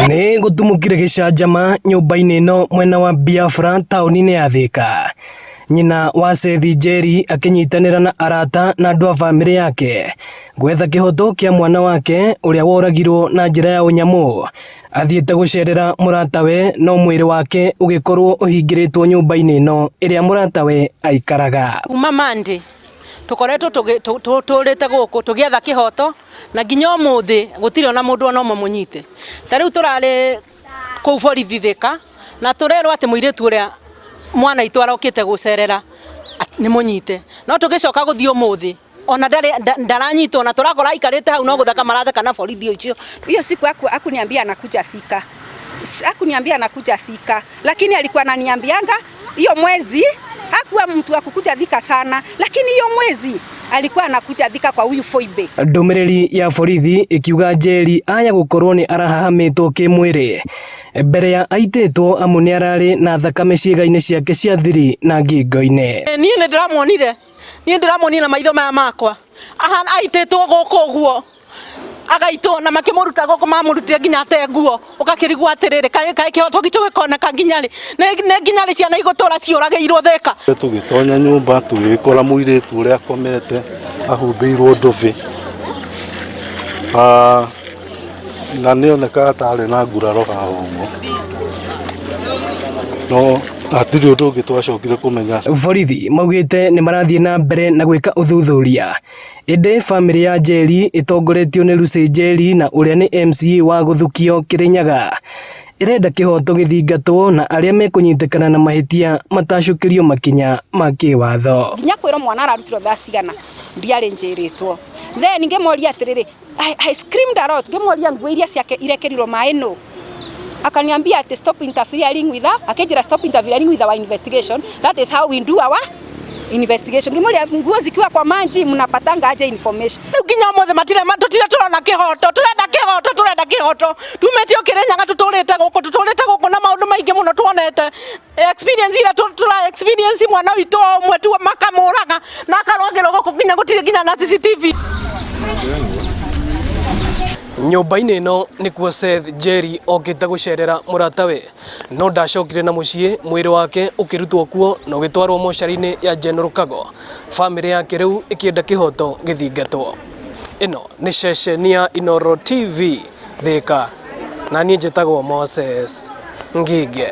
Nĩ gũtumũkire gĩcanjama nyũmba-inĩ ĩno mwena wa Biafra taũni-inĩ ya Thika. Nyina wa Sethi Njeri akĩnyitanĩra na arata na andũ a bamĩrĩ yake gwetha kĩhoto kĩa mwana wake ũrĩa woragirwo na njĩra ya ũnyamũ. Athiĩte gũcerera mũratawe no mwĩrĩ wake ũgĩkorwo ũhingĩrĩtwo nyũmba-inĩ ĩno ĩrĩa mũratawe aikaraga. Kuma Monday tukoretwo tũrĩte gũkũ tũgĩetha kĩhoto na nginya ũmũthĩ gũtirĩ ona mũndũ ona ũmwe mũnyite. Ta rĩu tũrarĩ kũu borithi Thika na tũrerwo atĩ mũirĩtu ũrĩa mwana itũ arokĩte gũcerera nĩ mũnyite. No tũgĩcoka gũthiĩ ũmũthĩ ona ndaranyitwo na tũrakora aikarĩte hau no gũtheka maratheka na borithi ũcio. Hiyo siku hakuniambia anakuja Thika. Hakuniambia anakuja Thika, lakini alikuwa ananiambianga hiyo mwezi hakuwa mtu wa kukuja Thika sana, lakini hiyo mwezi alikuwa anakuja Thika kwa huyu Foibe. Ndũmĩrĩri ya borithi ikiuga Njeri aya gũkorwo nĩ arahahamĩtwo kĩmwĩrĩ mbere ya aitĩtwo amu nĩ ararĩ na thakame ciĩga-inĩ ciake cia thiri na ngingo-inĩ. Niĩ ndĩramuonire na maitho maya makwa aitĩtwo gũkũ ũguo agaitwo na makĩmũruta gũkũ mamũrutire nginya te nguo ũgakĩrigwo atĩrĩrĩ kaĩ kĩhoto gitũ gĩkoneka nginya rĩ nĩ nginya rĩ ciana igũtũra ciũragĩirwo Thika. Tũgĩtonya nyũmba tũgĩkora mũirĩtu ũrĩa akomete ahumbĩirwo ndũbĩ na nĩonekaga tarĩ na nguraro haha ũguo no hatirĩ ũndũ ũngĩ twacokire kũmenya. Borithi maugĩte nĩ marathiĩ na mbere na gwĩka ũthuthuria. Ĩndĩ bamĩrĩ ya Njeri ĩtongoretio nĩ Lucy Njeri na ũrĩa nĩ MCA wa Gũthukio Kĩrĩnyaga ĩrenda kĩhoto gĩthingatwo na arĩa mekũnyitĩkana na mahĩtia matacũkĩrio makinya ma kĩwatho. Nginya kwĩrwo mwana ararutirwo thaa cigana ndiarĩ njĩrĩtwo. Then ngĩmoria atĩrĩrĩ I screamed a lot, ngĩmoria nguo iria ciake irekerirwo maĩ no. Akaniambia ati stop interfering with her, akejira stop interfering with our investigation. That is how we do our investigation. Ngimoria nguo zikiwa kwa maji mnapatanga aje information. Nginya mothe matire turona turenda kĩhoto tumetio Kĩrĩnyaga tutũrĩte gũkũ na maũndũ maingĩ mũno tuonete experience ile experience mwana witũ omwe tu makamũraga na akarongero gũkũ nginya gũtirĩ nginya na CCTV. Nyũmba-inĩ ĩno nĩkuo Seth Njeri okĩte gũcerera mũratawe no ndacokire na mũciĩ mwĩrĩ wake ũkĩrutwo kuo na ũgĩtwarwo mocarĩ-inĩ ya General Kago. Bamĩrĩ yake rĩu ĩkĩenda kĩhoto gĩthingatwo. Ĩno nĩ ceceni ya Inooro TV Thika na niĩ njĩtagwo Moses Ngige.